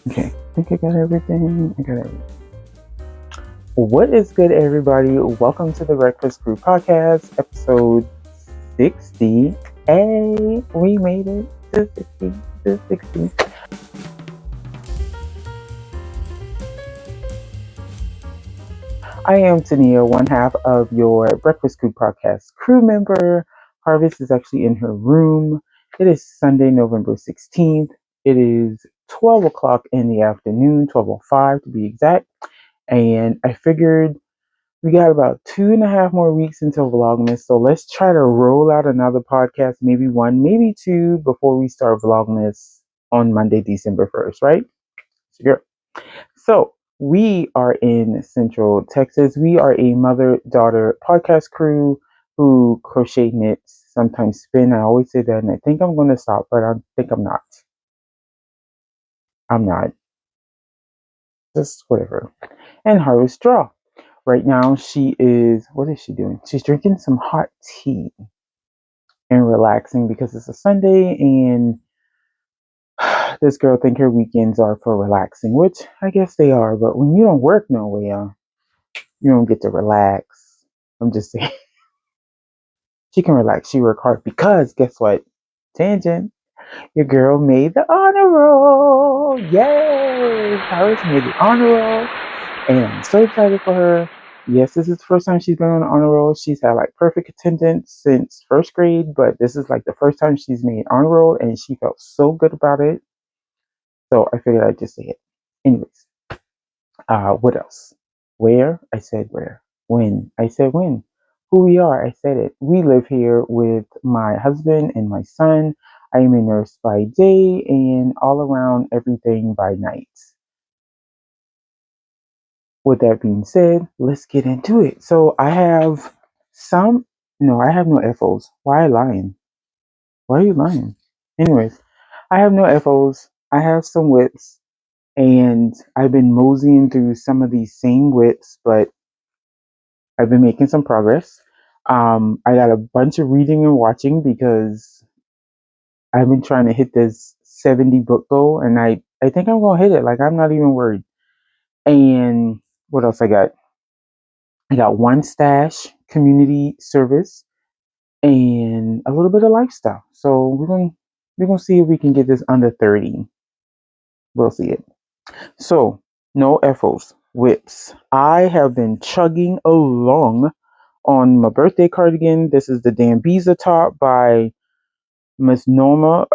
Okay, I think I got everything. What is good, everybody? Welcome to the Breakfast Crew Podcast, episode 60. Hey, we made it to 60. To 60. I am Tenia, one half of your Breakfast Crew Podcast crew member. Harvess is actually in her room. It is Sunday, November 16th. It is 12 o'clock in the afternoon, 12:05 to be exact. And I figured we got about 2.5 more weeks until Vlogmas, so let's try to roll out another podcast, maybe one, maybe two, before we start Vlogmas on Monday, December 1st, right? Sure. So we are in Central Texas. We are a mother-daughter podcast crew who crochet, knits, sometimes spin. I always say that, and I think I'm going to stop, but I think I'm not. I'm not. Just whatever. And Harvest Draw. Right now, what is she doing? She's drinking some hot tea and relaxing because it's a Sunday and this girl think her weekends are for relaxing, which I guess they are, but when you don't work nowhere, you don't get to relax. I'm just saying. She can relax. She work hard because guess what? Tangent. Your girl made the honor roll. Yay! Paris made the honor roll. And I'm so excited for her. Yes, this is the first time she's been on the honor roll. She's had like perfect attendance since first grade, but this is like the first time she's made honor roll, and she felt so good about it. So I figured I'd just say it. Anyways, what else? Where? I said where. When? I said when. Who we are? I said it. We live here with my husband and my son. I am a nurse by day and all around everything by night. With that being said, let's get into it. So I have I have no FOs. Why are you lying? Why are you lying? Anyways, I have no FOs. I have some whips, and I've been moseying through some of these same whips, but I've been making some progress. I got a bunch of reading and watching because I've been trying to hit this 70 book goal, and I think I'm gonna hit it. Like, I'm not even worried. And what else I got? I got one stash, community service, and a little bit of lifestyle. So we're gonna see if we can get this under 30. We'll see it. So no FOs, whips. I have been chugging along on my birthday cardigan. This is the Dambiza top by Miss Norma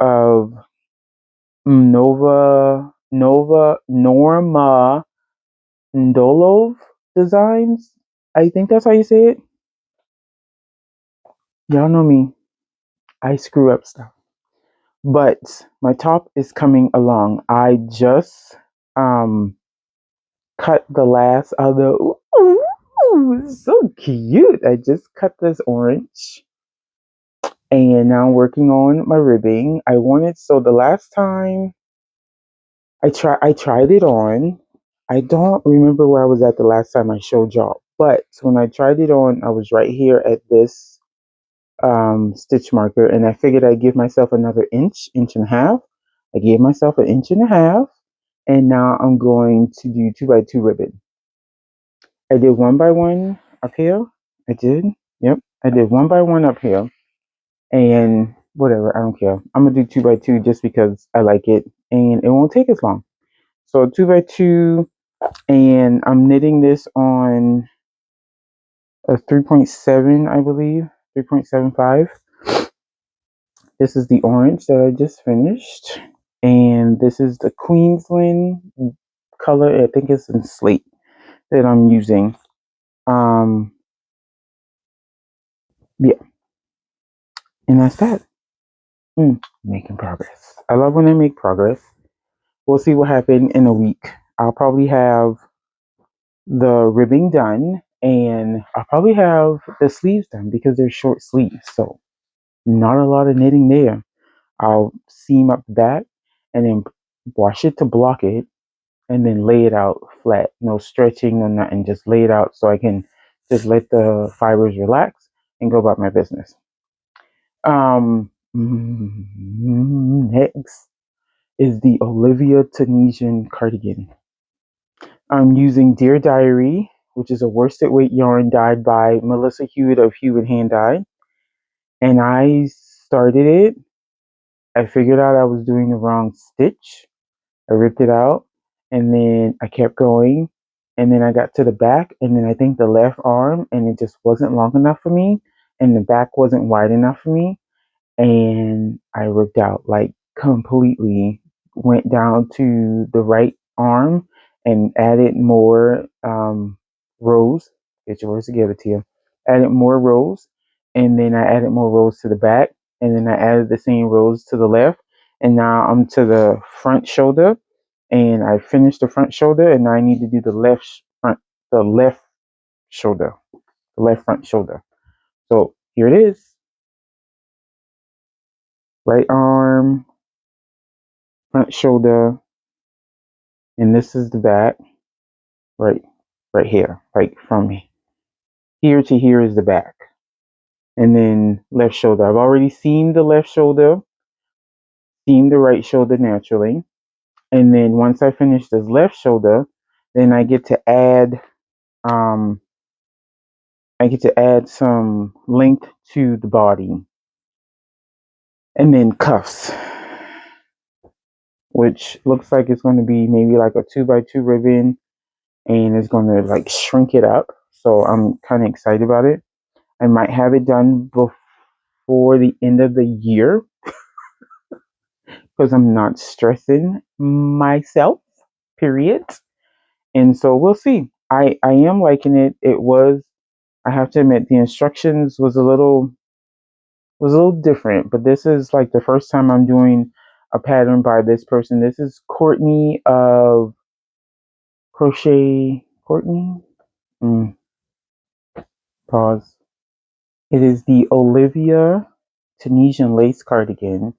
Ndolov Designs. I think that's how you say it. Y'all know me. I screw up stuff. But my top is coming along. I just cut the last of the so cute. I just cut this orange and now I'm working on my ribbing. I wanted so the last time I tried it on. I don't remember where I was at the last time I showed y'all, but when I tried it on, I was right here at this stitch marker, and I figured I'd give myself another inch and a half. I gave myself an inch and a half, and now I'm going to do 2x2 ribbon. I did 1x1 up here. I did. Yep. I did 1x1 up here, and whatever. I don't care. I'm gonna do 2x2 just because I like it, and it won't take as long. So 2x2, and I'm knitting this on a 3.7, I believe, 3.75. This is the orange that I just finished. And this is the Queensland color. I think it's in slate that I'm using. Um, yeah. And that's that. Making progress. I love when I make progress. We'll see what happens in a week. I'll probably have the ribbing done and I'll probably have the sleeves done because they're short sleeves. So not a lot of knitting there. I'll seam up that and then wash it to block it and then lay it out flat. No stretching, no nothing. Just lay it out so I can just let the fibers relax and go about my business. Next is the Olivia Tunisian cardigan. I'm using Dear Diary, which is a worsted weight yarn dyed by Melissa Hewitt of Hue-It-Handdyed. And I started it. I figured out I was doing the wrong stitch. I ripped it out and then I kept going. And then I got to the back and then I think the left arm and it just wasn't long enough for me. And the back wasn't wide enough for me. And I ripped out like completely, went down to the right arm and added more rows. Get your words together, Tia. Added more rows, and then I added more rows to the back, and then I added the same rows to the left, and now I'm to the front shoulder, and I finished the front shoulder, and now I need to do the the left shoulder, the left front shoulder. So here it is. Right arm, front shoulder, and this is the back, right, right here, like from here to here is the back, and then left shoulder. I've already seamed the left shoulder, seamed the right shoulder naturally, and then once I finish this left shoulder, then um, I get to add some length to the body, and then cuffs, which looks like it's going to be maybe like a 2x2 ribbon, and it's going to like shrink it up. So I'm kind of excited about it. I might have it done before the end of the year because I'm not stressing myself, period. And so we'll see. I am liking it. It was, I have to admit, the instructions was a little different, but this is like the first time I'm doing a pattern by this person. This is Courtney of Crochet Courtney. Mm, pause. It is the Olivia Tunisian lace cardigan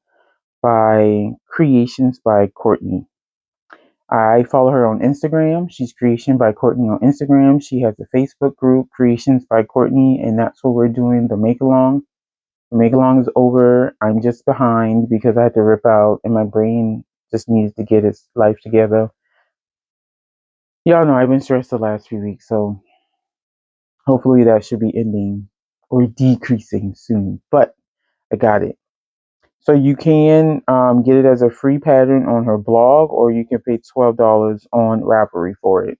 by Creations by Courtney. I follow her on Instagram. She's Creation by Courtney on Instagram. She has a Facebook group, Creations by Courtney, and that's where we're doing the make along. The make along is over. I'm just behind because I had to rip out, and my brain just needs to get its life together. Y'all know I've been stressed the last few weeks, so hopefully that should be ending or decreasing soon. But I got it. So you can get it as a free pattern on her blog, or you can pay $12 on Ravelry for it.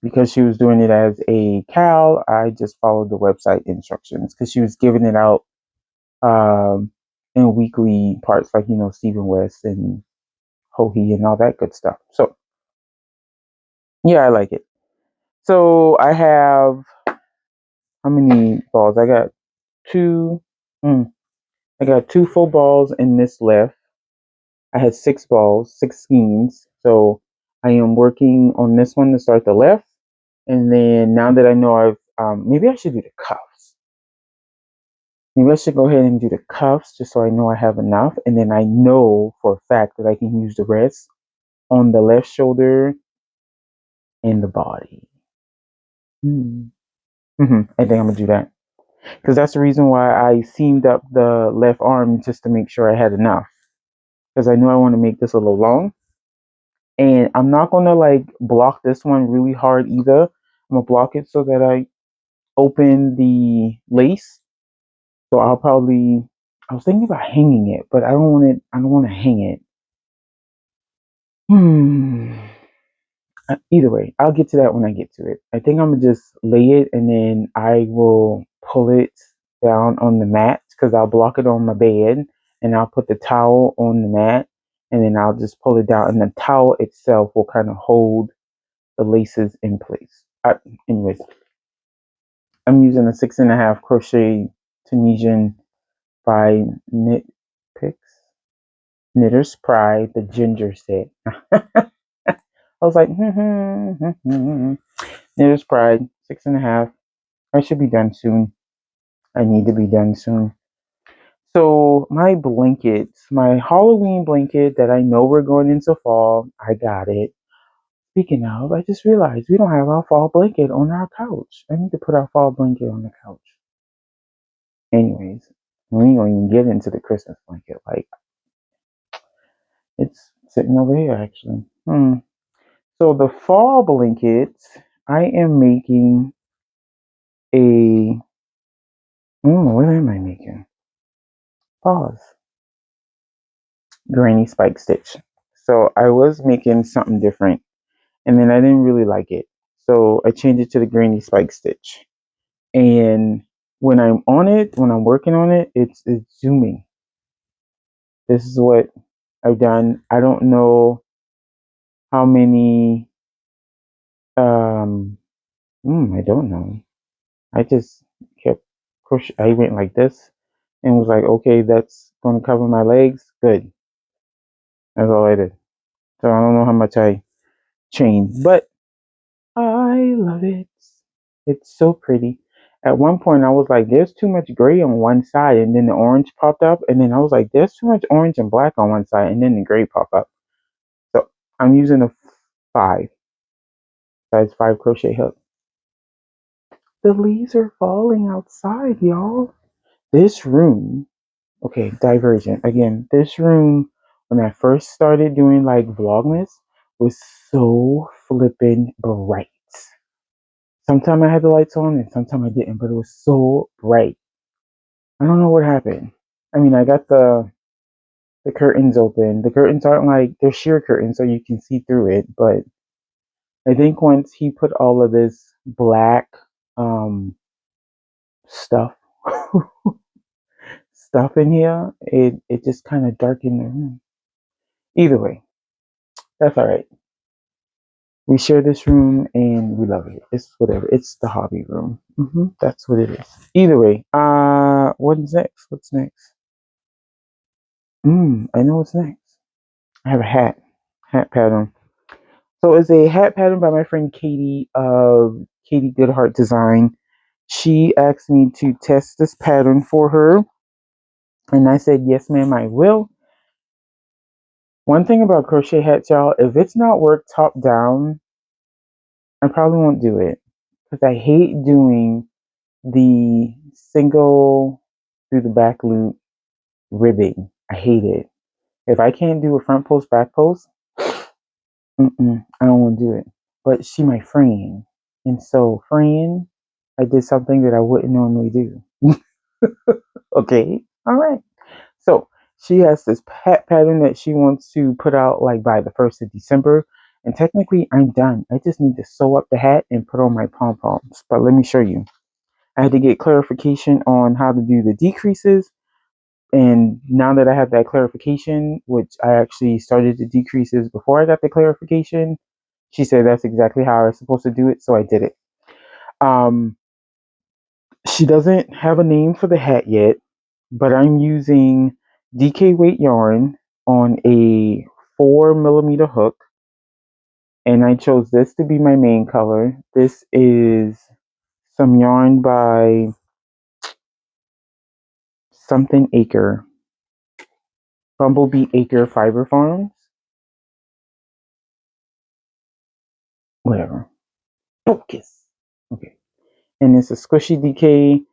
Because she was doing it as a CAL, I just followed the website instructions because she was giving it out in weekly parts, like Stephen West and Hohi and all that good stuff. So yeah, I like it. So I have how many balls? I got two. I got two full balls in this left. I had 6 balls, 6 skeins. So I am working on this one to start the left. And then now that I know maybe I should do the cuffs. Maybe I should go ahead and do the cuffs just so I know I have enough. And then I know for a fact that I can use the rest on the left shoulder and the body. I think I'm going to do that. Because that's the reason why I seamed up the left arm just to make sure I had enough. Because I knew I want to make this a little long. And I'm not going to like block this one really hard either. I'm going to block it so that I open the lace. So I was thinking about hanging it, but I don't want to hang it. Either way, I'll get to that when I get to it. I think I'm gonna just lay it and then I will pull it down on the mat because I'll block it on my bed and I'll put the towel on the mat and then I'll just pull it down and the towel itself will kind of hold the laces in place. Anyways, I'm using a 6.5 crochet Tunisian by Knit Picks. Knitter's Pride, the ginger set. I was like, Knitter's Pride, 6.5. I should be done soon. I need to be done soon. So my blankets, my Halloween blanket that I know we're going into fall, I got it. Speaking of, I just realized we don't have our fall blanket on our couch. I need to put our fall blanket on the couch. Anyways, we ain't gonna even get into the Christmas blanket. Like, it's sitting over here actually. So the fall blankets, I am making a. What am I making? Pause. Granny spike stitch. So I was making something different, and then I didn't really like it, so I changed it to the granny spike stitch. And when I'm on it, when I'm working on it, it's zooming. This is what I've done. I don't know how many. Um, I don't know. I just kept push. I went like this and was like, okay, that's going to cover my legs. Good. That's all I did. So I don't know how much I changed, but I love it. It's so pretty. At one point, I was like, there's too much gray on one side, and then the orange popped up, and then I was like, there's too much orange and black on one side, and then the gray popped up. So I'm using a five, size 5 crochet hook. The leaves are falling outside, y'all. This room, okay, divergent. Again, this room, when I first started doing like Vlogmas, was so flippin' bright. Sometimes I had the lights on and sometimes I didn't, but it was so bright. I don't know what happened. I mean, I got the curtains open. The curtains aren't like they're sheer curtains, so you can see through it. But I think once he put all of this black stuff stuff in here, it just kind of darkened the room. Either way, that's all right. We share this room and we love it. It's whatever. It's the hobby room. That's what it is. Either way, what's next? What's next? I know what's next. I have a hat pattern. So it's a hat pattern by my friend Katie of Katie Goodheart Design. She asked me to test this pattern for her, and I said, yes, ma'am, I will. One thing about crochet hats, y'all, if it's not worked top down, I probably won't do it because I hate doing the single through the back loop ribbing. I hate it. If I can't do a front post, back post, I don't want to do it. But she my friend, and so friend, I did something that I wouldn't normally do. Okay, all right. So she has this hat pattern that she wants to put out like by the 1st of December. And technically, I'm done. I just need to sew up the hat and put on my pom poms. But let me show you. I had to get clarification on how to do the decreases. And now that I have that clarification, which I actually started the decreases before I got the clarification, she said that's exactly how I was supposed to do it, so I did it. She doesn't have a name for the hat yet, but I'm using DK weight yarn on a 4mm hook, and I chose this to be my main color. This is some yarn by something acre, Bumblebee Acre Fiber Farms, whatever. Focus. Okay. And it's a squishy DK.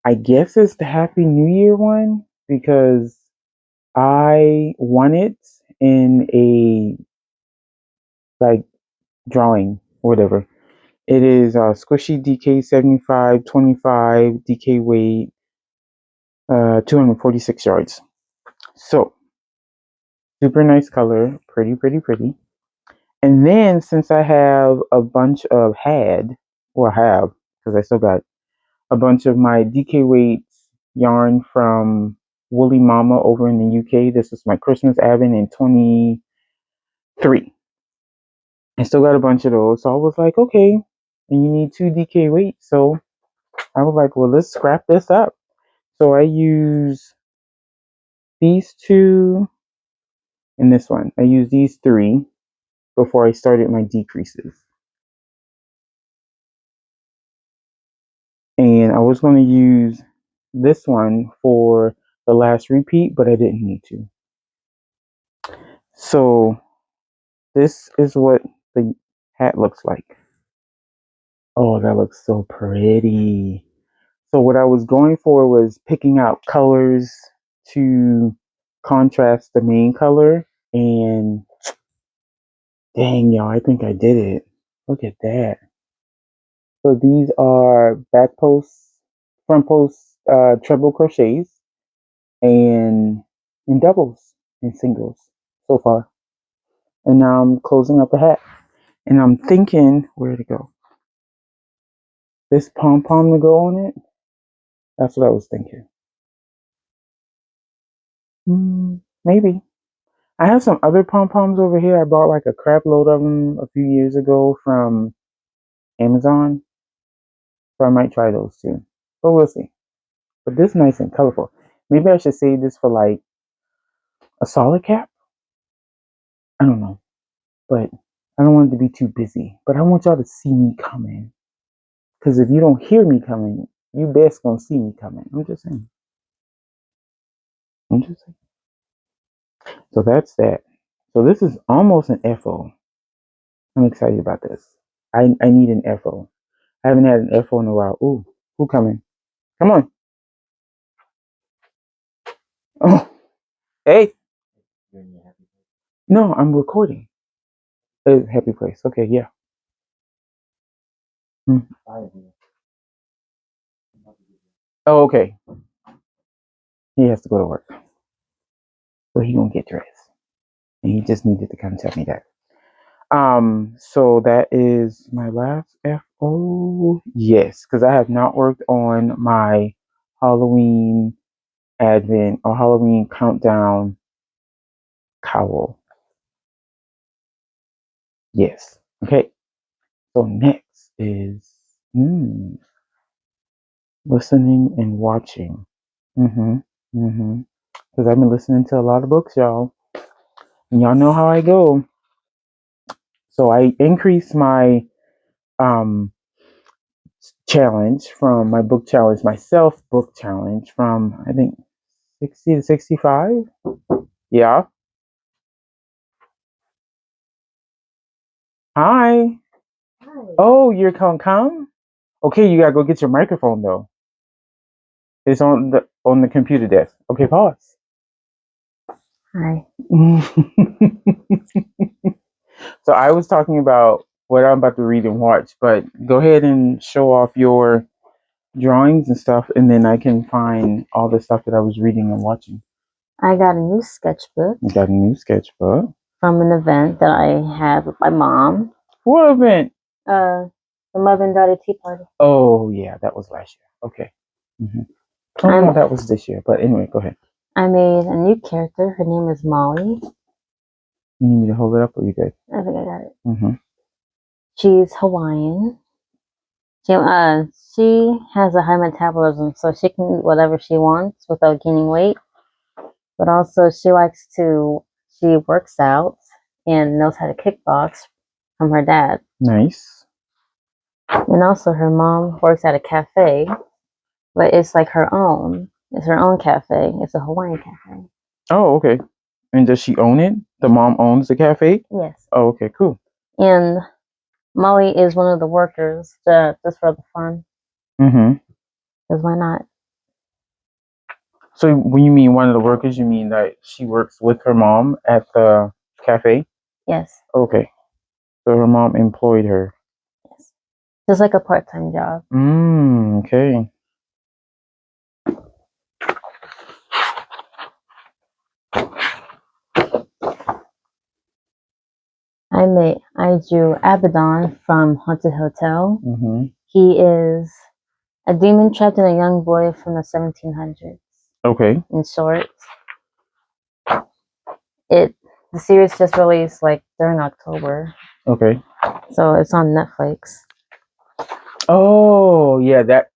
I guess it's the Happy New Year one because I won it in a like drawing or whatever. It is squishy DK 7525 DK weight 246 yards. So super nice color, pretty, pretty, pretty. And then since I have a bunch of because I still got a bunch of my DK weights yarn from Woolly Mama over in the UK. This was my Christmas advent in 23. I still got a bunch of those. So I was like, okay, and you need 2 DK weights. So I was like, well, let's scrap this up. So I use these 2 and this one. I used these 3 before I started my decreases. And I was going to use this one for the last repeat, but I didn't need to. So this is what the hat looks like. Oh, that looks so pretty. So what I was going for was picking out colors to contrast the main color, and Dang, y'all, I think I did it. Look at that. So these are back posts, front posts, treble crochets, and in doubles and singles so far. And now I'm closing up the hat. And I'm thinking, where to go? This pom-pom to go on it? That's what I was thinking. Maybe. I have some other pom-poms over here. I bought like a crap load of them a few years ago from Amazon. So I might try those too. But we'll see. But this is nice and colorful. Maybe I should save this for like a solid cap. I don't know. But I don't want it to be too busy. But I want y'all to see me coming. Because if you don't hear me coming, you best gonna see me coming. I'm just saying. So that's that. So this is almost an FO. I'm excited about this. I need an FO. I haven't had an FO in a while. Ooh, who coming? Come on. Oh, hey. No, I'm recording. Happy place. Okay, yeah. Oh, okay. He has to go to work. So he gonna get dressed. And he just needed to come tell me that. So that is my last FO. Yes, because I have not worked on my Halloween Advent or Halloween countdown cowl. Yes. Okay. So next is listening and watching. Because I've been listening to a lot of books, y'all. And y'all know how I go. So I increased my um challenge from my book challenge, my self book challenge from I think 60 to 65. Yeah. Hi. Oh, you're gonna come? Okay, you gotta go get your microphone though. It's on the computer desk. Okay, pause. Hi. So I was talking about what I'm about to read and watch, but go ahead and show off your drawings and stuff, and then I can find all the stuff that I was reading and watching. I got a new sketchbook. You got a new sketchbook? From an event that I had with my mom. What event? The mother and daughter tea party. Oh, yeah, that was last year. Okay. Oh, no, that was this year. But anyway, go ahead. I made a new character. Her name is Molly. You need me to hold it up, or you good? I think I got it. She's Hawaiian. She has a high metabolism, so she can eat whatever she wants without gaining weight. But also, she works out and knows how to kickbox from her dad. Nice. And also, her mom works at a cafe, but it's like her own. It's her own cafe. It's a Hawaiian cafe. Oh, okay. And does she own it? The mom owns the cafe? Yes. Oh, okay, cool. And Molly is one of the workers, just for the fun. Because why not? So when you mean one of the workers, you mean that she works with her mom at the cafe? Yes. Okay. So her mom employed her. Yes. Just like a part-time job. Okay. I drew Abaddon from Haunted Hotel. He is a demon trapped in a young boy from the 1700s. Okay. In short, the series just released like during October. Okay. So it's on Netflix. Oh yeah, that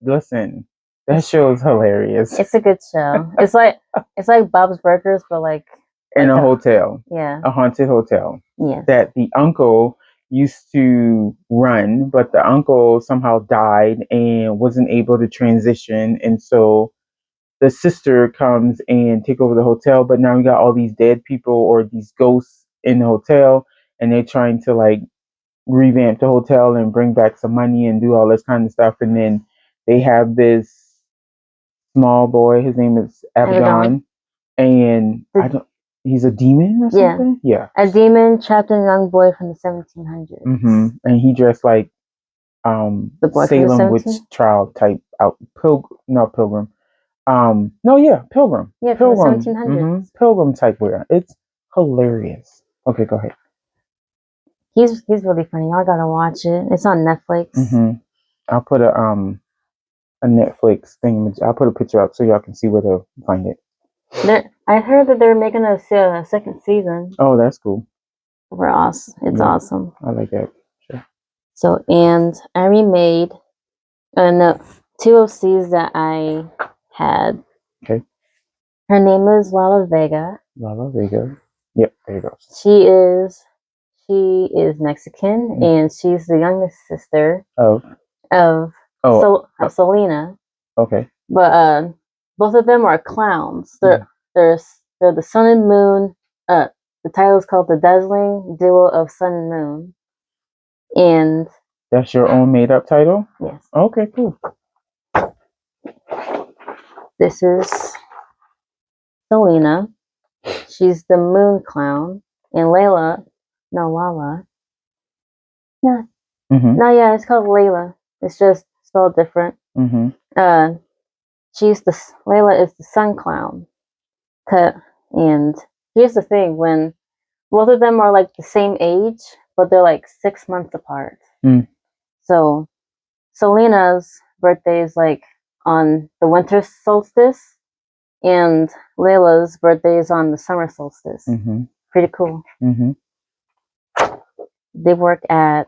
show is hilarious. It's a good show. It's like Bob's Burgers, but like in a hotel. Yeah. A haunted hotel. Yes. That the uncle used to run, but the uncle somehow died and wasn't able to transition, and so the sister comes and take over the hotel. But now we got all these dead people or these ghosts in the hotel, and they're trying to like revamp the hotel and bring back some money and do all this kind of stuff. And then they have this small boy. His name is Abaddon. And He's a demon or something? Yeah. A demon trapped in a young boy from the 1700s. And he dressed like The boy Salem witch trial type pilgrim. Pilgrim. Yeah, from Pilgrim. the 1700s. Pilgrim type wear. It's hilarious. Okay, go ahead. He's really funny. Y'all gotta watch it. It's on Netflix. I'll put a Netflix thing. I'll put a picture up so y'all can see where to find it. I heard that they're making a second season. Oh, that's cool. It's awesome. I like that. Sure. So, and I remade the 2 OCs that I had. Okay. Her name is Lala Vega. Lala Vega. Yep, there you go. She is Mexican, and she's the youngest sister of Selena. Okay. But both of them are clowns. They're the Sun and Moon. The title is called The Dazzling Duo of Sun and Moon. And that's your own made up title? Yes. Okay, cool. This is Selena. She's the moon clown. And Lala. Yeah. No, yeah, it's called Layla. It's just spelled different. Layla is the sun clown. And here's the thing, when both of them are like the same age, but they're like 6 months apart. So Selena's birthday is like on the winter solstice, and Layla's birthday is on the summer solstice. Pretty cool. They work at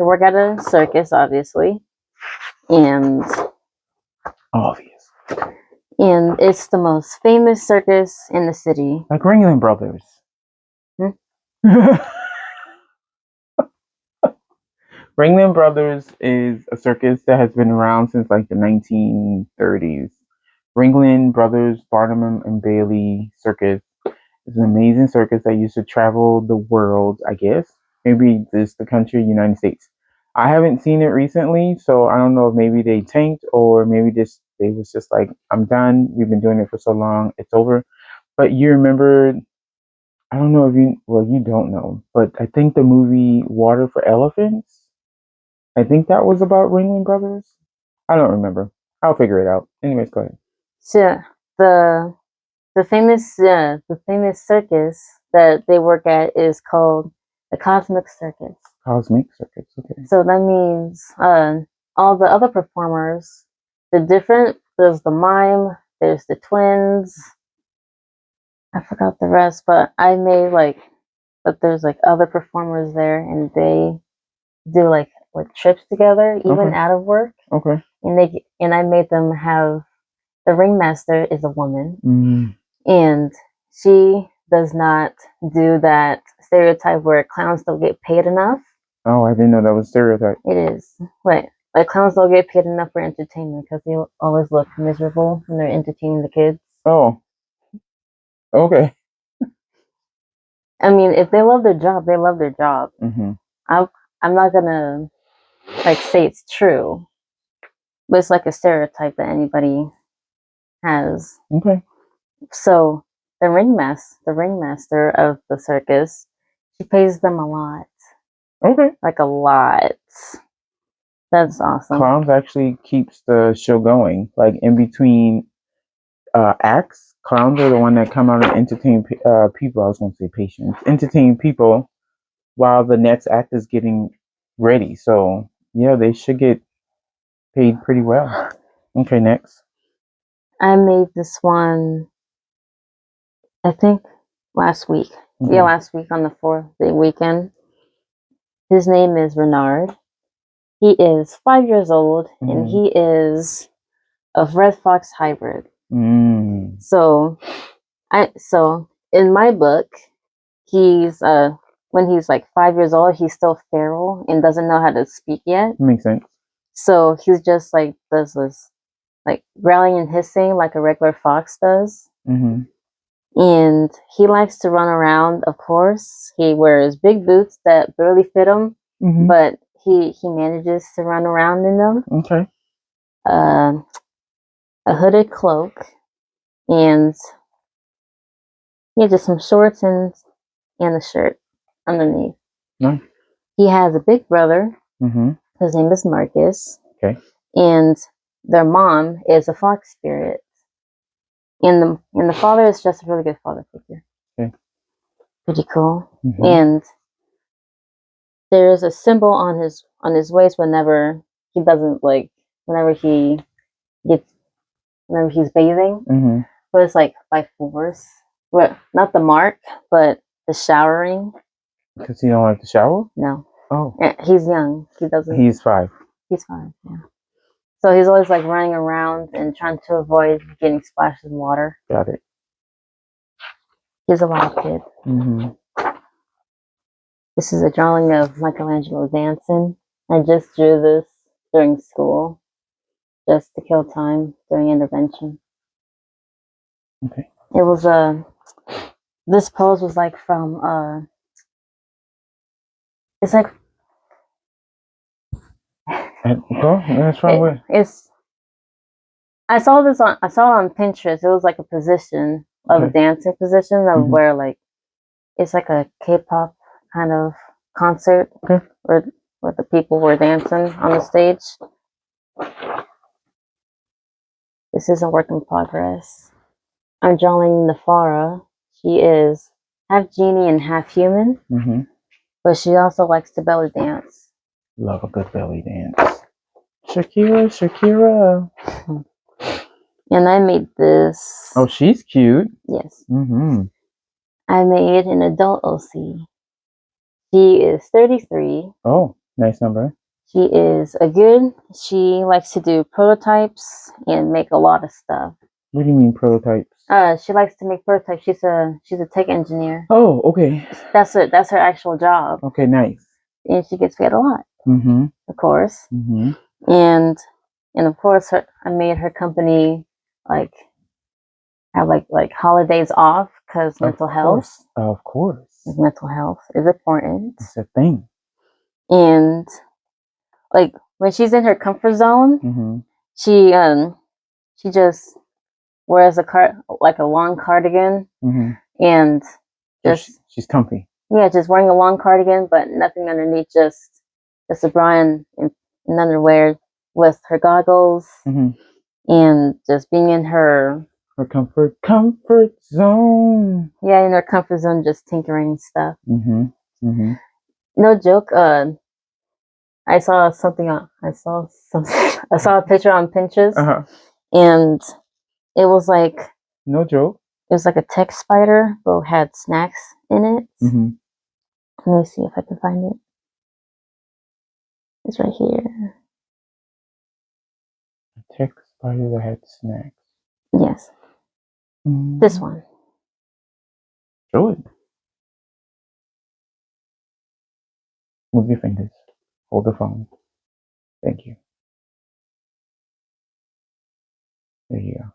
a circus, obviously, and it's the most famous circus in the city. Like Ringling Brothers. Ringling Brothers is a circus that has been around since like the 1930s. Ringling Brothers, Barnum and Bailey Circus is an amazing circus that used to travel the world, I guess. Maybe just the country, United States. I haven't seen it recently, so I don't know if maybe they tanked or maybe they was just like, I'm done. We've been doing it for so long. It's over. But you remember, I don't know if you don't know, but I think the movie Water for Elephants, I think that was about Ringling Brothers. I don't remember. I'll figure it out. Anyways, go ahead. So the famous circus that they work at is called the Cosmic Circus. Cosmic Circus, okay. So that means all the other performers, there's the mime, there's the twins. I forgot the rest, but there's like other performers there, and they do like trips together, even out of work. Okay. And I made them have, the ringmaster is a woman, and she does not do that stereotype where clowns don't get paid enough. Oh, I didn't know that was stereotype. It is. Right. Like clowns don't get paid enough for entertainment because they always look miserable when they're entertaining the kids. Oh. Okay. I mean, if they love their job, they love their job. I'm not gonna say it's true, but it's like a stereotype that anybody has. Okay. So the ringmaster of the circus, she pays them a lot. Okay. Like a lot. That's awesome. Clowns actually keeps the show going. Like in between acts, clowns are the one that come out and entertain people. I was going to say patients. Entertain people while the next act is getting ready. So yeah, they should get paid pretty well. Okay, next. I made this one, I think last week. Yeah, last week on the 4th-day weekend. His name is Renard. He is 5 years old, and he is a red fox hybrid. So in my book, he's when he's like 5 years old, he's still feral and doesn't know how to speak yet. Makes sense. So he's just like does this like growling and hissing like a regular fox does. And he likes to run around, of course. He wears big boots that barely fit him, but he manages to run around in them. Okay. A hooded cloak, and He has just some shorts and a shirt underneath. Nice. He has a big brother. Mm-hmm. His name is Marcus. Okay. And their mom is a fox spirit. And the father is just a really good father figure. Okay. Pretty cool. Mm-hmm. And there's a symbol on his waist whenever he doesn't like whenever he's bathing. Mm-hmm. But it's like by force. Well, not the mark, but the showering. Because he don't like to shower? No. Oh. He's young. He doesn't. He's 5. He's 5. Yeah. So he's always like running around and trying to avoid getting splashed in water. Got it. He's a wild kid. Mm-hmm. This is a drawing of Michelangelo dancing. I just drew this during school, just to kill time during intervention. Okay. It was this pose was like from it's like That's right. It's I saw it on Pinterest. It was like a position of a dancing position of where like it's like a K-pop kind of concert where the people were dancing on the stage. This is a work in progress. I'm drawing Nafara. She is half genie and half human, but she also likes to belly dance. Love a good belly dance. Shakira. And I made this. Oh, she's cute. Yes. Mm-hmm. I made an adult OC. She is 33. Oh, nice number. She is she likes to do prototypes and make a lot of stuff. What do you mean prototypes? She likes to make prototypes. She's a tech engineer. Oh, okay. That's her actual job. Okay, nice. And she gets paid a lot. Mm-hmm. Of course. Mm-hmm. And of course I made her company have like holidays off because mental health. Of course. Mental health is important. It's a thing. And like when she's in her comfort zone, she just wears a long cardigan and just she's comfy. Yeah, just wearing a long cardigan but nothing underneath, just a bra and underwear with her goggles and just being in her comfort zone. Yeah, in her comfort zone, just tinkering stuff. No joke. I saw a picture on Pinterest, and it was like no joke. It was like a tech spider, but had snacks in it. Let me see if I can find it. It's right here. A tech spider that had snacks. Yes. This one. Show it. Move your fingers. Hold the phone. Thank you. There you go.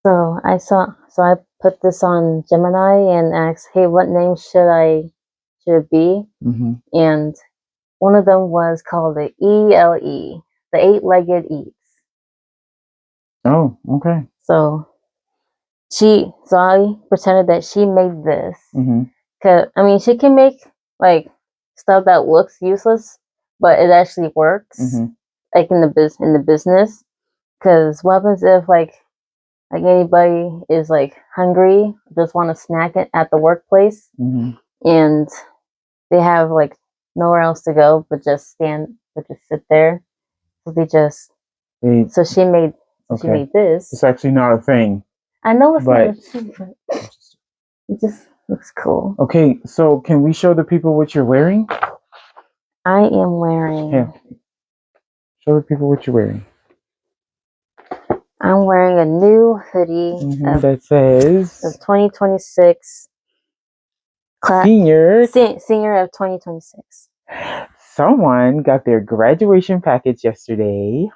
So I put this on Gemini and asked, hey, what name should it be? And one of them was called the ELE, the 8-legged eats. Oh, okay. So I pretended that she made this. Cause I mean, she can make like stuff that looks useless, but it actually works. Like in the business. Cause what happens if like anybody is like hungry, just want to snack it at the workplace, and they have like nowhere else to go but just sit there. So she made this. It's actually not a thing. I know it's not a thing, but it just looks cool. Okay, so can we show the people what you're wearing? I am wearing. Yeah. Show the people what you're wearing. I'm wearing a new hoodie that says 2026 senior of 2026. Someone got their graduation package yesterday.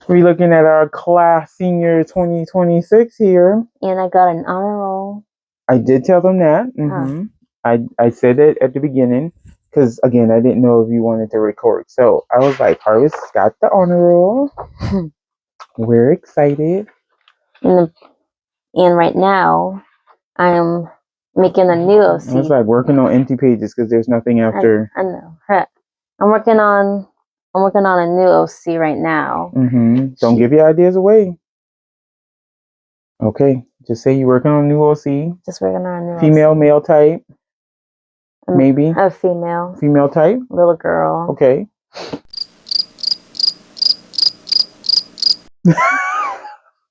We're looking at our class senior 2026 here. And I got an honor roll. I did tell them that. I said it at the beginning because, again, I didn't know if you wanted to record. So I was like, Harvess got the honor roll. We're excited. And And right now, I'm making a new OC. It's like working on empty pages because there's nothing after. I know. I'm working on a new OC right now. Don't give your ideas away. Okay, just say you're working on a new OC. Just working on a new female, OC. male type. Maybe a female. Female type. Little girl. Okay.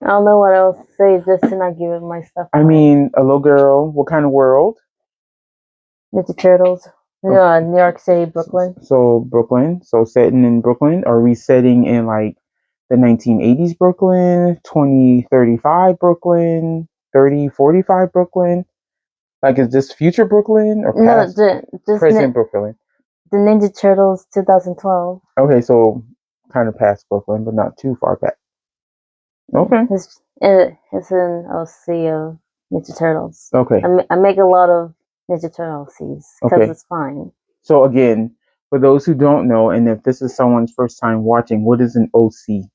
I don't know what else to say just to not give it my stuff. I mean, a little girl. What kind of world? Ninja Turtles. No, New York City, Brooklyn. So Brooklyn. So setting in Brooklyn. Are we setting in like the 1980s Brooklyn, 2035 Brooklyn, 3045 Brooklyn? Like, is this future Brooklyn or past just present Brooklyn? The Ninja Turtles 2012. Okay, so kind of past Brooklyn, but not too far back. Okay. It's an OC of Ninja Turtles. Okay. I make a lot of Ninja Turtle OCs because it's fine. So again, for those who don't know, and if this is someone's first time watching, what is an OC?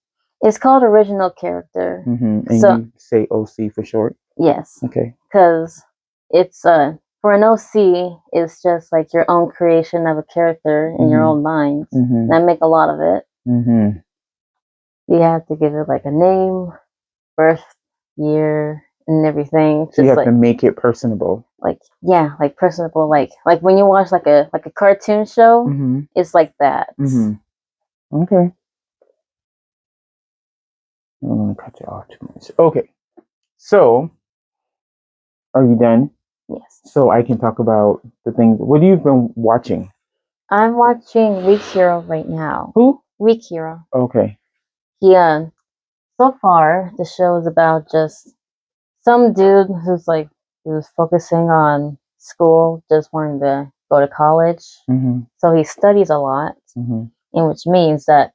It's called original character. And you say OC for short? Yes. Okay. Because it's for an OC, it's just like your own creation of a character in your own mind. And I make a lot of it. You have to give it like a name, birth year, and everything. So you have to make it personable. Like personable. Like when you watch like a cartoon show, it's like that. Okay. I don't want to cut you off too much. Okay. So, are you done? Yes. So I can talk about the things. What have you been watching? I'm watching Weak Hero right now. Who? Weak Hero. Okay. Yeah. So far, the show is about just some dude who's focusing on school, just wanting to go to college. So he studies a lot, and which means that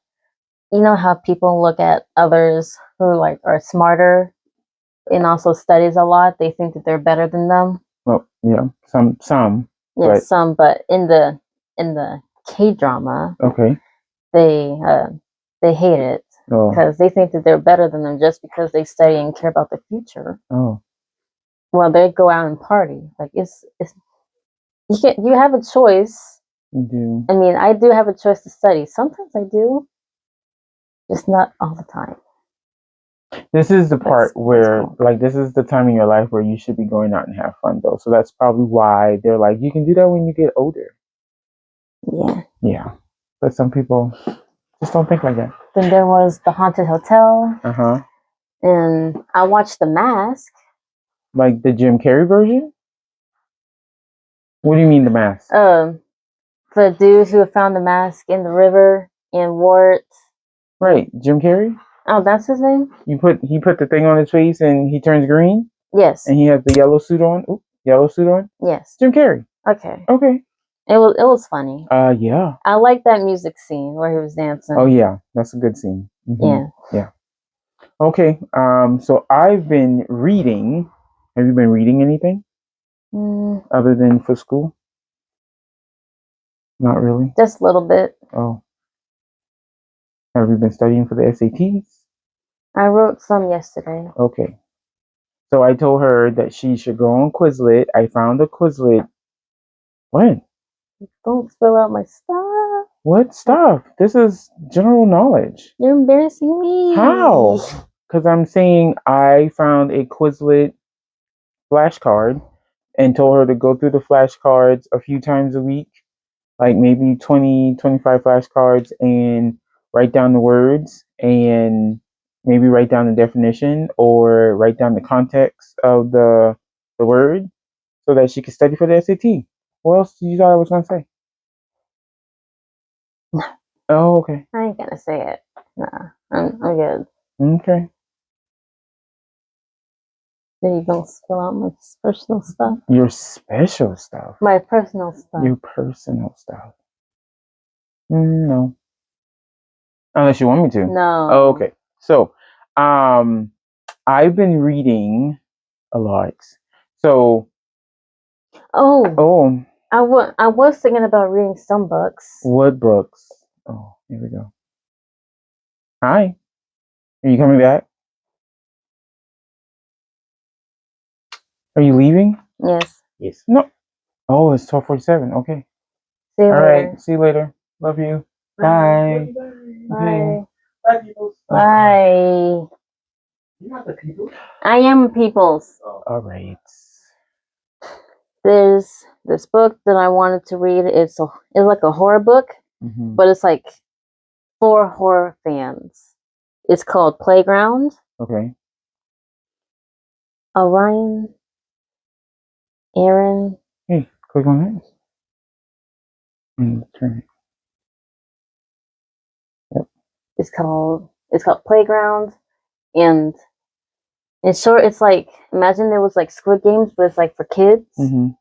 you know how people look at others who like are smarter and also studies a lot. They think that they're better than them. Well, yeah, some. Yeah, but some. But in the K-drama, okay, they hate it because they think that they're better than them just because they study and care about the future. Oh. Well, they go out and party. Like it's you have a choice. You do. I mean, I do have a choice to study. Sometimes I do, just not all the time. This is the part where, like, this is the time in your life where you should be going out and have fun, though. So that's probably why they're like, you can do that when you get older. Yeah. Yeah. But some people just don't think like that. Then there was The Haunted Hotel. Uh-huh. And I watched The Mask. Like the Jim Carrey version? What do you mean, The Mask? The dude who found the mask in the river and wore it. Right, Jim Carrey? Oh, that's his name? He put the thing on his face and he turns green? Yes. And he has the yellow suit on? Ooh, yellow suit on? Yes. Jim Carrey. Okay. Okay. It was funny. Yeah. I like that music scene where he was dancing. Oh yeah, that's a good scene. Yeah. Yeah. Okay. So I've been reading. Have you been reading anything? Other than for school? Not really. Just a little bit. Oh. Have you been studying for the SATs? I wrote some yesterday. Okay. So I told her that she should go on Quizlet. I found a Quizlet. What? Don't spill out my stuff. What stuff? This is general knowledge. You're embarrassing me. How? Because I'm saying I found a Quizlet flashcard and told her to go through the flashcards a few times a week, like maybe 20, 25 flashcards, and write down the words and maybe write down the definition or write down the context of the word so that she could study for the SAT. What else did you thought I was going to say? Oh, okay. I ain't going to say it. Nah, I'm good. Okay. Then you don't spill out my personal stuff. Your special stuff. My personal stuff. Your personal stuff. No. Unless you want me to. No. Oh, okay. So, I've been reading a lot. So. Oh. I was thinking about reading some books. What books? Oh, here we go. Hi. Are you coming back? Are you leaving? Yes. Yes. No. Oh, it's 12:47. Okay. See you All later. right. See you later. Love you. Bye. Bye. Bye, people. Bye. You're not the people. I am people's. All right. There's this book that I wanted to read. It's like a horror book, but it's like for horror fans. It's called Playground. Okay. Orion, Aaron. Hey, click on this. And turn it. Yep. It's called Playground, and in short, it's like imagine there was like Squid Games, but it's like for kids, and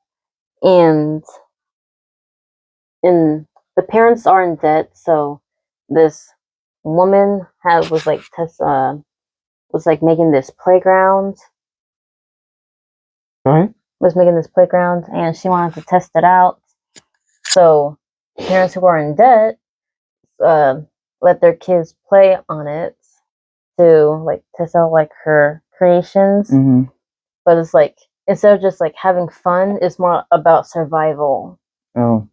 the parents are in debt, so this woman was making this playground. Was making this playground, and she wanted to test it out. So parents who are in debt let their kids play on it to like test out like her creations. But it's like instead of just like having fun, it's more about survival. Oh,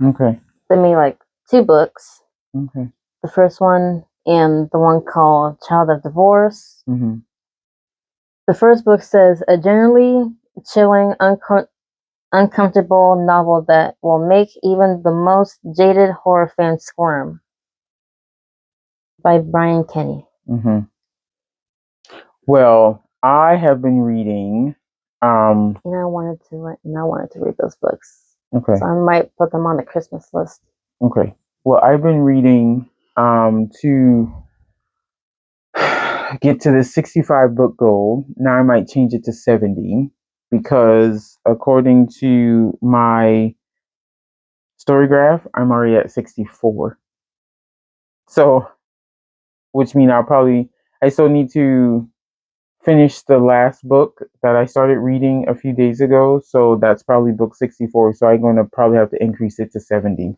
okay. They made like 2 books. Okay. The first one and the one called Child of Divorce. The first book says a generally chilling, uncomfortable novel that will make even the most jaded horror fans squirm. By Brian Kenny. Well, I have been reading. And I wanted to read those books. Okay. So I might put them on the Christmas list. Okay. Well, I've been reading to get to the 65 book goal. Now I might change it to 70 because according to my story graph, I'm already at 64. So, which means I still need to finish the last book that I started reading a few days ago. So that's probably book 64. So I'm going to probably have to increase it to 70.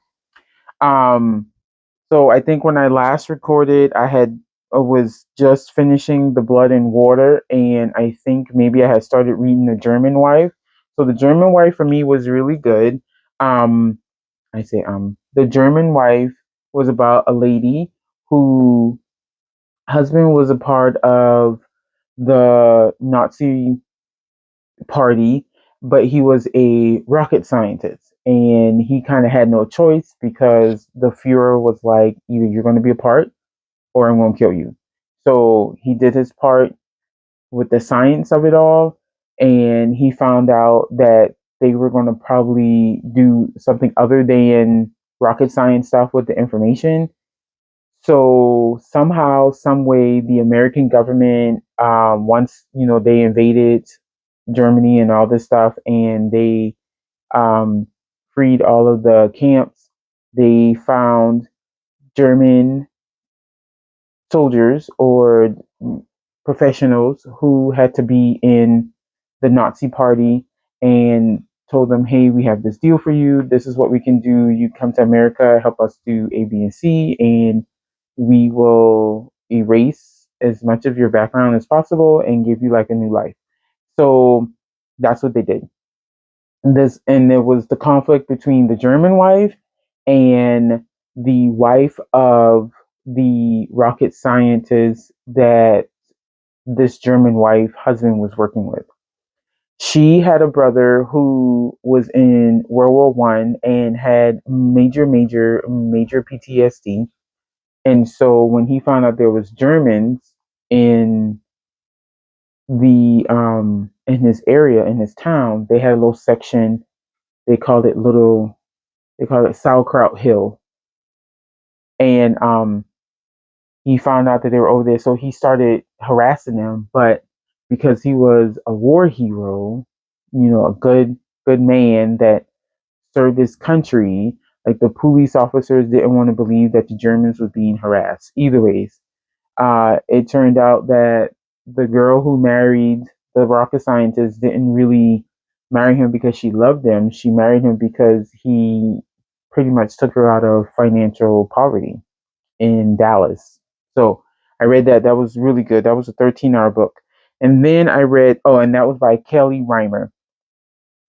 So I think when I last recorded, I was just finishing The Blood and Water, and I think maybe I had started reading The German Wife. So The German Wife for me was really good. The German Wife was about a lady who husband was a part of the Nazi party, but he was a rocket scientist, and he kind of had no choice because the Fuhrer was like, either you're going to be a part or I'm going to kill you. So he did his part with the science of it all, and he found out that they were going to probably do something other than rocket science stuff with the information. So somehow, some way, the American government, once they invaded Germany and all this stuff, and they um, freed all of the camps, they found German soldiers or professionals who had to be in the Nazi party and told them, hey, we have this deal for you. This is what we can do. You come to America, help us do A, B, and C, and we will erase as much of your background as possible and give you like a new life. So that's what they did. And there was the conflict between the German wife and the wife of the rocket scientist that this German wife husband was working with. She had a brother who was in World War One and had major PTSD. And so when he found out there was Germans in in his area, in his town, they had a little section. They called it Sauerkraut Hill. And he found out that they were over there, so he started harassing them. But because he was a war hero, a good man that served his country, like the police officers didn't want to believe that the Germans were being harassed. Either ways, it turned out that the girl who married the rocket scientist didn't really marry him because she loved him. She married him because he pretty much took her out of financial poverty in Dallas. So I read that. That was really good. That was a 13-hour book. And then I read, oh, and that was by Kelly Reimer.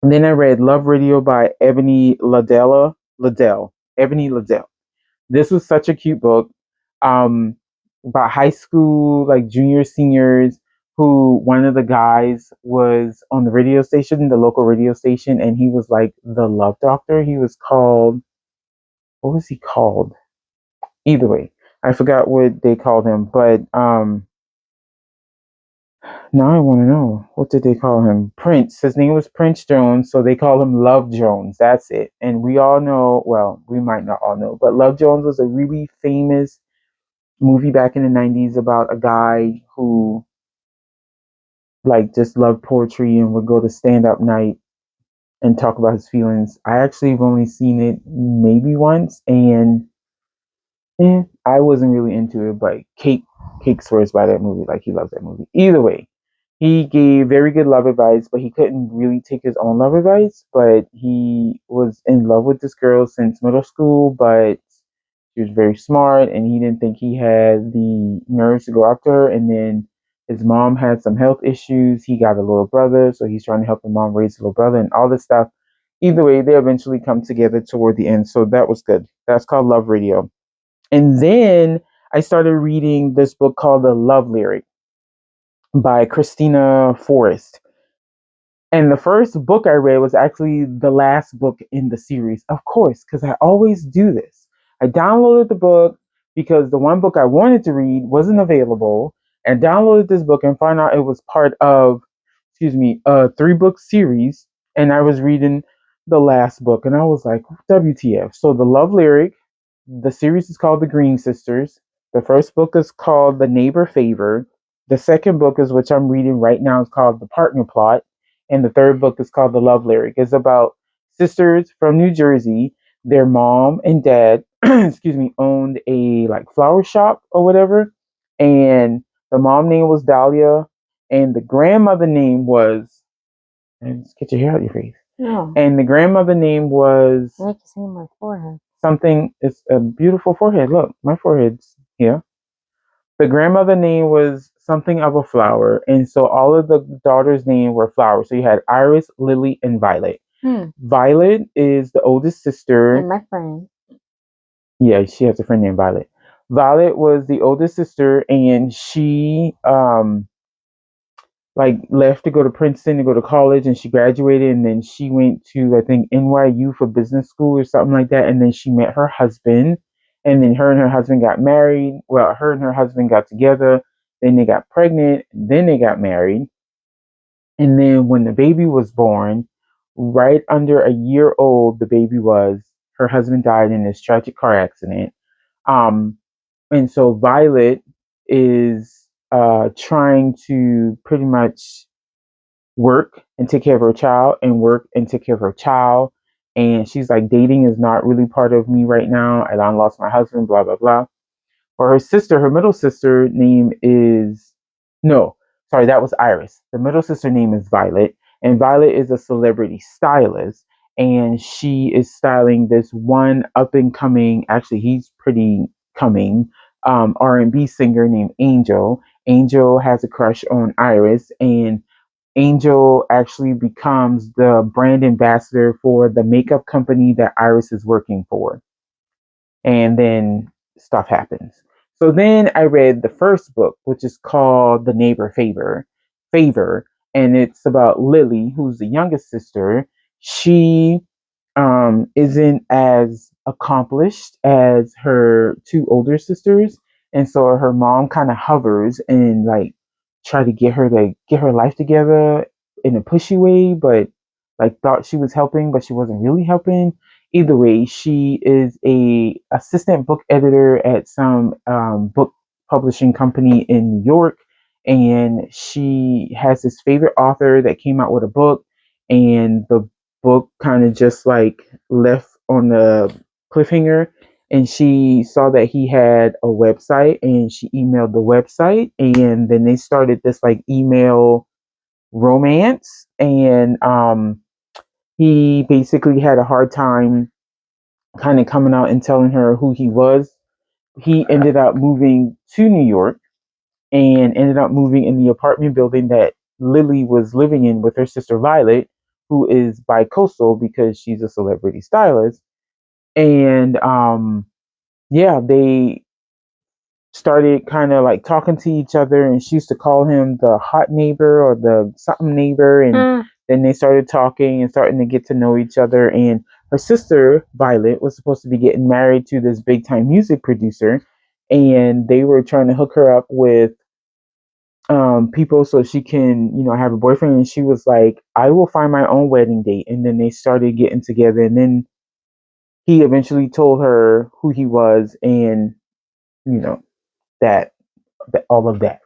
And then I read Love Radio by Ebony Liddell. Ebony Liddell. This was such a cute book, um, about high school, like junior seniors, who one of the guys was on the radio station, the local radio station, and he was like the love doctor. He was called, what was he called? Either way, I forgot what they called him, but now I want to know, what did they call him? Prince. His name was Prince Jones, so they call him Love Jones. That's it. And we all know, well, we might not all know, but Love Jones was a really famous movie back in the 90s about a guy who like just loved poetry and would go to stand up night and talk about his feelings. I actually have only seen it maybe once, and I wasn't really into it, but Cake swears by that movie, like he loves that movie. Either way, he gave very good love advice, but he couldn't really take his own love advice. But he was in love with this girl since middle school, but she was very smart, and he didn't think he had the nerves to go after her. And then his mom had some health issues. He got a little brother, so he's trying to help his mom raise a little brother and all this stuff. Either way, they eventually come together toward the end, so that was good. That's called Love Radio. And then I started reading this book called The Love Lyric by Christina Forrest. And the first book I read was actually the last book in the series, of course, because I always do this. I downloaded the book because the one book I wanted to read wasn't available, and downloaded this book and found out it was part of, excuse me, a 3-book series. And I was reading the last book, and I was like, WTF. So, The Love Lyric, the series is called The Green Sisters. The first book is called The Neighbor Favor. The second book is, which I'm reading right now, is called The Partner Plot. And the third book is called The Love Lyric. It's about sisters from New Jersey. Their mom and dad, excuse me, owned a like flower shop or whatever. And the mom name was Dahlia, and the grandmother name was, and just get your hair out your face. No. And the grandmother name was, I can see my forehead. something. It's a beautiful forehead. Look, my forehead's here. The grandmother name was something of a flower, and so all of the daughters' names were flowers. So you had Iris, Lily, and Violet. Violet is the oldest sister. And my friend. Yeah, she has a friend named Violet. Violet was the oldest sister, and she like left to go to Princeton to go to college, and she graduated, and then she went to, I think, NYU for business school or something like that, and then she met her husband, and then her and her husband got married. Well, her and her husband got together, then they got pregnant, then they got married, and then when the baby was born, right under a year old the baby was, her husband died in this tragic car accident. um and so Violet is trying to pretty much work and take care of her child, and work and take care of her child. And she's like, dating is not really part of me right now. And I lost my husband, blah, blah, blah. For her sister, her middle sister name is, no, sorry, that was Iris. The middle sister name is Violet. And Violet is a celebrity stylist. And she is styling this one up and coming, actually, he's pretty coming, R&B singer named Angel. Angel has a crush on Iris, and Angel actually becomes the brand ambassador for the makeup company that Iris is working for. And then stuff happens. So then I read the first book, which is called The Neighbor Favor, and it's about Lily, who's the youngest sister. She isn't as accomplished as her two older sisters, and so her mom kind of hovers and like try to get her life together in a pushy way, but like thought she was helping, but she wasn't really helping. Either way, she is a assistant book editor at some book publishing company in New York, and she has this favorite author that came out with a book, and the book kind of just like left on the cliffhanger, and she saw that he had a website, and she emailed the website, and then they started this like email romance. And he basically had a hard time kind of coming out and telling her who he was. He ended up moving to New York, and ended up moving in the apartment building that Lily was living in with her sister Violet, who is bi-coastal because she's a celebrity stylist. And yeah, they started kind of like talking to each other, and she used to call him the hot neighbor or the something neighbor. And then they started talking and starting to get to know each other. And her sister Violet was supposed to be getting married to this big time music producer, and they were trying to hook her up with people so she can, have a boyfriend. And she was like, I will find my own wedding date. And then they started getting together, and then he eventually told her who he was, and you know that all of that.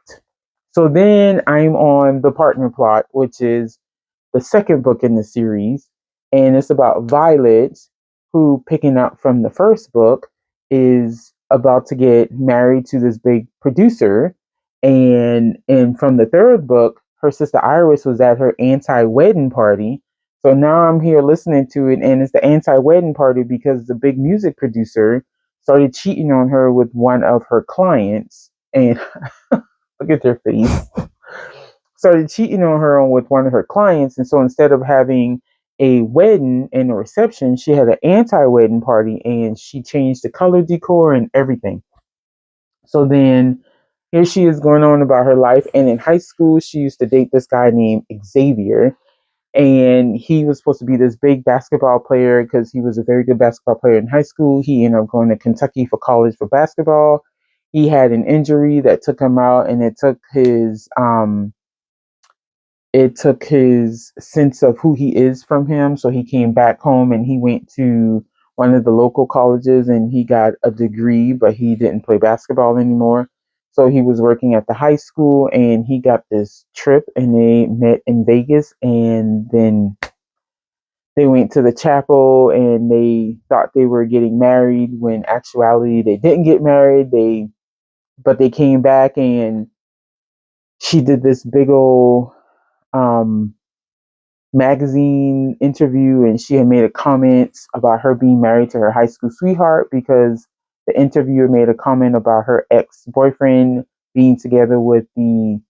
So then I'm on The Partner Plot, which is the second book in the series, and it's about Violet, who, picking up from the first book, is about to get married to this big producer. And from the third book, her sister Iris was at her anti-wedding party. So now I'm here listening to it, and it's the anti-wedding party because the big music producer started cheating on her with one of her clients. And look at their face. Started cheating on her with one of her clients. And so instead of having a wedding and a reception, she had an anti-wedding party, and she changed the color decor and everything. So then here she is going on about her life. And in high school, she used to date this guy named Xavier. And he was supposed to be this big basketball player because he was a very good basketball player in high school. He ended up going to Kentucky for college for basketball. He had an injury that took him out, and it took his sense of who he is from him. So he came back home, and he went to one of the local colleges, and he got a degree, but he didn't play basketball anymore. So he was working at the high school, and he got this trip, and they met in Vegas. And then they went to the chapel, and they thought they were getting married when actuality they didn't get married. But they came back, and she did this big old um magazine interview, and she had made a comment about her being married to her high school sweetheart because the interviewer made a comment about her ex-boyfriend being together with the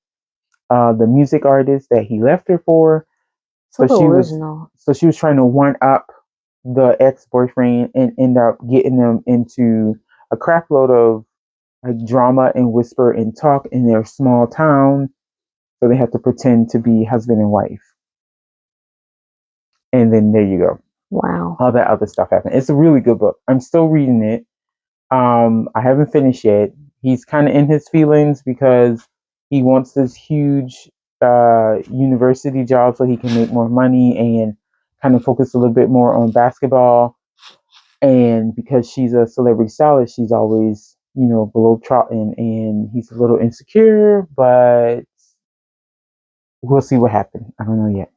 music artist that he left her for. So So she was original. so she was trying to one up the ex-boyfriend and end up getting them into a crap load of like drama and whisper and talk in their small town. So they have to pretend to be husband and wife. And then there you go. Wow. All that other stuff happened. It's a really good book. I'm still reading it. I haven't finished yet. He's kind of in his feelings because he wants this huge university job so he can make more money and kind of focus a little bit more on basketball. And because she's a celebrity stylist, she's always, below trotting, and he's a little insecure, but we'll see what happens. I don't know yet.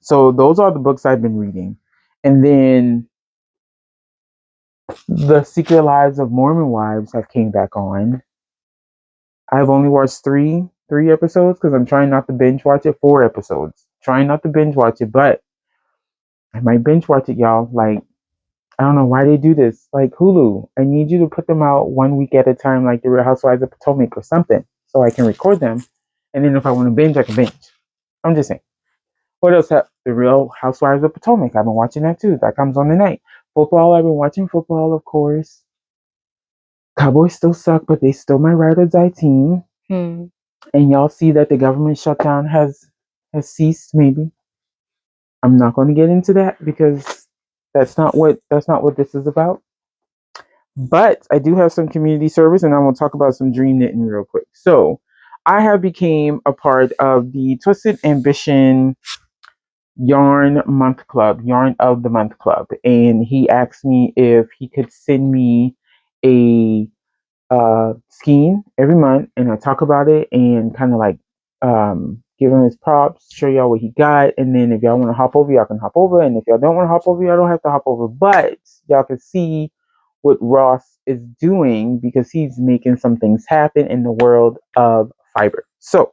So those are the books I've been reading. And then The Secret Lives of Mormon Wives have came back on. I've only watched three episodes because I'm trying not to binge watch it. 4 episodes. Trying not to binge watch it, but I might binge watch it, y'all. Like, I don't know why they do this. Like Hulu, I need you to put them out 1 week at a time, like the Real Housewives of Potomac or something, so I can record them. And then if I want to binge, I can binge. I'm just saying. What else? The Real Housewives of Potomac. I've been watching that too. That comes on tonight. Football. I've been watching football, of course. Cowboys still suck, but they still my ride or die team. Hmm. And y'all see that the government shutdown has ceased. Maybe I'm not going to get into that because that's not what this is about. But I do have some community service, and I want to talk about some dream knitting real quick. So I have became a part of the Twisted Ambition Yarn Month Club, Yarn of the Month Club, and he asked me if he could send me a scheme every month, and I talk about it and kind of like give him his props, show y'all what he got, and then if y'all want to hop over, y'all can hop over, and if y'all don't want to hop over, y'all don't have to hop over, but y'all can see what Ross is doing because he's making some things happen in the world of fiber. So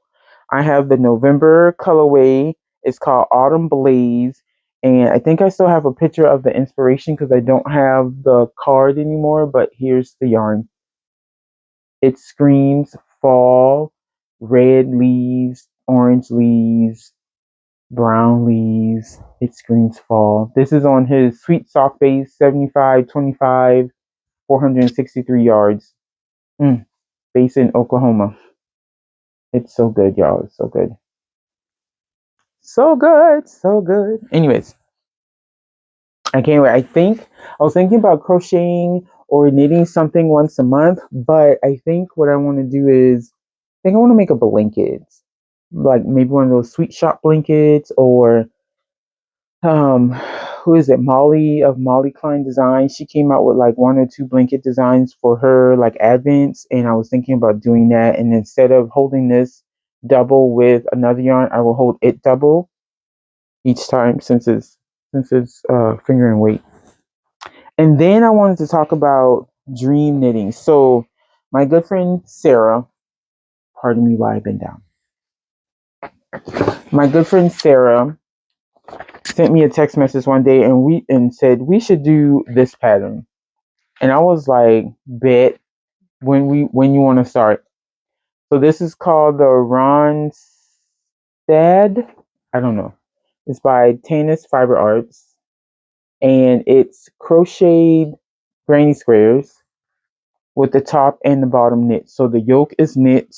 I have the November colorway. It's called Autumn Blaze. And I think I still have a picture of the inspiration because I don't have the card anymore, but here's the yarn. It screams fall. red leaves, orange leaves, brown leaves. It screams fall. This is on his sweet soft base, 75-25, 463 yards. Base in Oklahoma. It's so good, y'all. It's so good. So good. So good. Anyways, I can't wait. I was thinking about crocheting or knitting something once a month, but I think what I want to do is I think I want to make a blanket. Like maybe one of those sweet shop blankets or um who is it? Molly of Molly Klein Design. She came out with like one or two blanket designs for her like advents, and I was thinking about doing that. And instead of holding this double with another yarn, I will hold it double each time since it's finger and weight. And then I wanted to talk about dream knitting. So my good friend Sarah, pardon me while I've been down. My good friend Sarah sent me a text message one day and said we should do this pattern. And I was like, bet when you want to start. So this is called the Ronstad. I don't know. It's by Tenia's Fiber Arts. And it's crocheted granny squares with the top and the bottom knit. So the yoke is knit,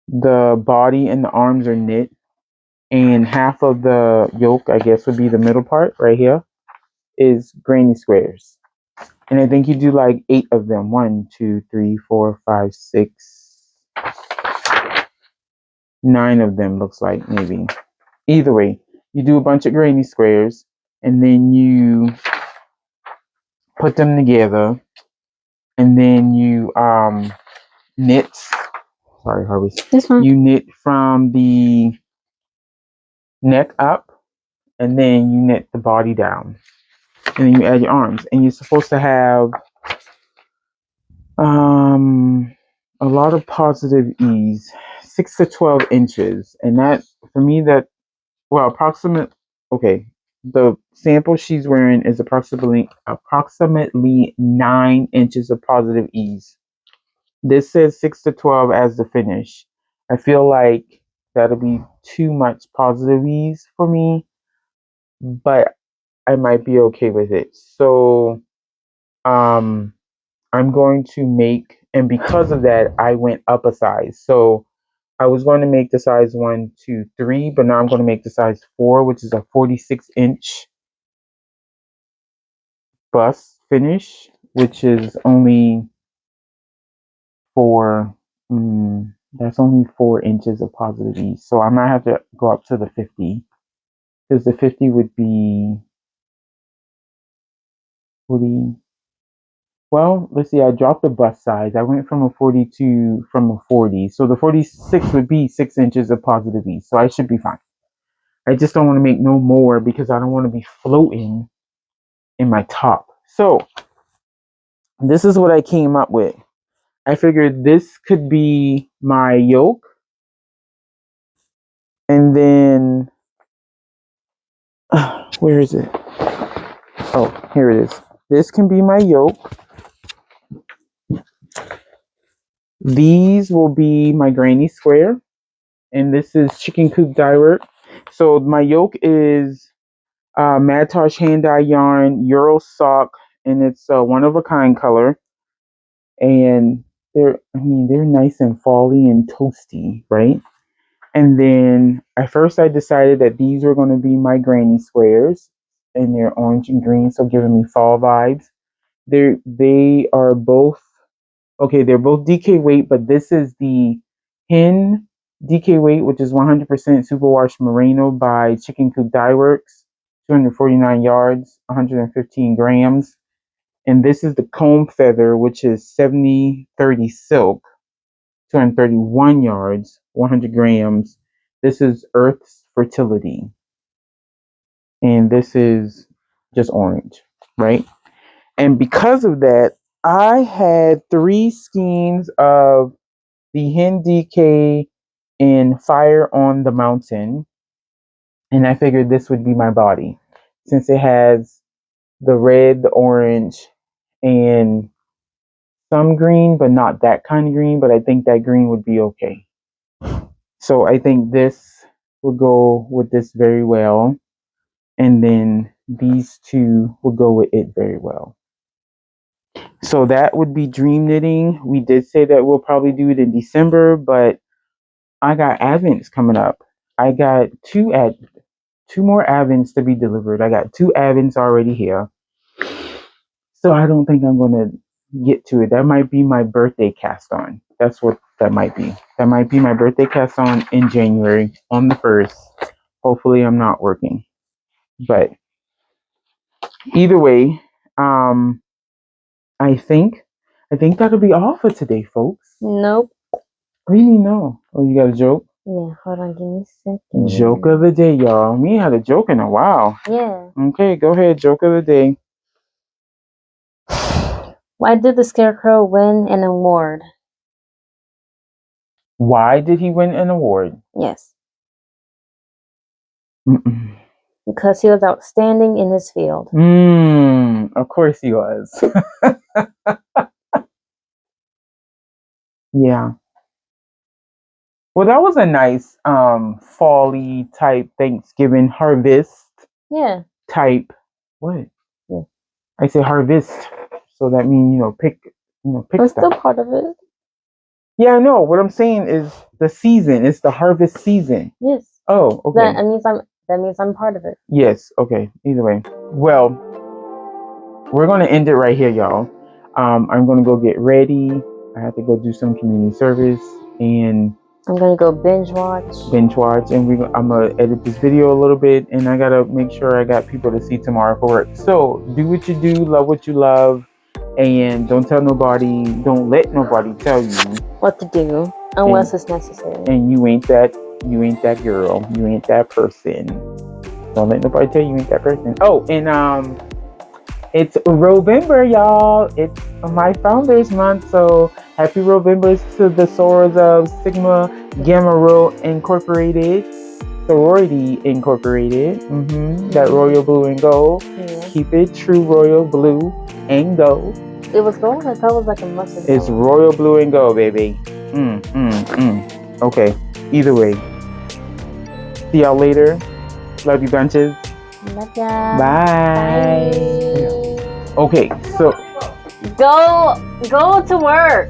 the body and the arms are knit, and half of the yoke, I guess, would be the middle part right here, is granny squares. And I think you do like 8 of them. 1, 2, 3, 4, 5, 6, 9 of them looks like maybe. Either way, you do a bunch of granny squares and then you put them together and then you knit. Sorry, Harvess. This one. You knit from the neck up and then you knit the body down. And then you add your arms. And you're supposed to have a lot of positive ease, 6 to 12 inches. And that, for me, okay, the sample she's wearing is approximately 9 inches of positive ease. This says 6 to 12 as the finish. I feel like that'll be too much positive ease for me, but I might be okay with it. So, I'm going to make, and because of that, I went up a size. So I was going to make the size 1, 2, 3, but now I'm going to make the size 4, which is a 46-inch bust finish, which is only four. That's only 4 inches of positive ease. So I might have to go up to the 50, because the 50 would be 40. Well, let's see. I dropped the bust size. I went from a 42 from a 40. So the 46 would be 6 inches of positive ease. So I should be fine. I just don't want to make no more because I don't want to be floating in my top. So this is what I came up with. I figured this could be my yoke. And then, where is it? Oh, here it is. This can be my yoke. These will be my granny square. And this is chicken coop dye work. So my yoke is Madtosh hand dye yarn, Euro sock, and it's a one of a kind color. And they're nice and fally and toasty, right? And then at first I decided that these were going to be my granny squares, and they're orange and green, so giving me fall vibes. They are both okay. They're both DK weight, but this is the Hen DK weight, which is 100% superwash merino by Chicken Coop Dye Works, 249 yards, 115 grams. And this is the comb feather, which is 70/30 silk, 231 yards, 100 grams. This is Earth's Fertility. And this is just orange, right? And because of that, I had 3 skeins of the Hen DK in Fire on the Mountain. And I figured this would be my body since it has the red, the orange, and some green, but not that kind of green. But I think that green would be okay. So I think this will go with this very well. And then these two will go with it very well. So that would be dream knitting. We did say that we'll probably do it in December, but I got Advents coming up. I got two more Advents to be delivered. I got two Advents already here. So I don't think I'm gonna get to it. That might be my birthday cast on. That's what that might be. That might be my birthday cast on in January on the 1st. Hopefully I'm not working. But either way, I think that'll be all for today, folks. Nope. What do you mean no? Oh, you got a joke? Yeah, hold on, give me a second. Joke of the day, y'all. We ain't had a joke in a while. Yeah. Okay, go ahead. Joke of the day. Why did the Scarecrow win an award? Why did he win an award? Yes. Mm-mm. Because he was outstanding in his field. Of course he was. Yeah. Well, that was a nice fall-y type Thanksgiving harvest. Yeah. Type what? Yeah. I say harvest, so that means pick That's stuff. still part of it. Yeah, I know. What I'm saying is the season. It's the harvest season. Yes. Oh, okay. That means I'm part of it. Yes. Okay. Either way. Well, we're gonna end it right here, y'all. I'm gonna go get ready. I have to go do some community service, and I'm gonna go binge watch, and I'm gonna edit this video a little bit, and I gotta make sure I got people to see tomorrow for work. So do what you do, love what you love, and don't tell nobody. Don't let nobody tell you what to do unless it's necessary. And you ain't that girl. You ain't that person. Don't let nobody tell you ain't that person. Oh, and it's Rovember, y'all. It's my Founders Month, so happy Rovembers to the sorors of Sigma Gamma Rho Incorporated, Sorority Incorporated. That royal blue and gold. Yeah. Keep it true, royal blue and gold. It was gold. I thought it was like a mustard. It's royal blue and gold, baby. Okay. Either way. See y'all later. Love you bunches. Love ya. Bye. Okay, so go to work.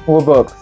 What books?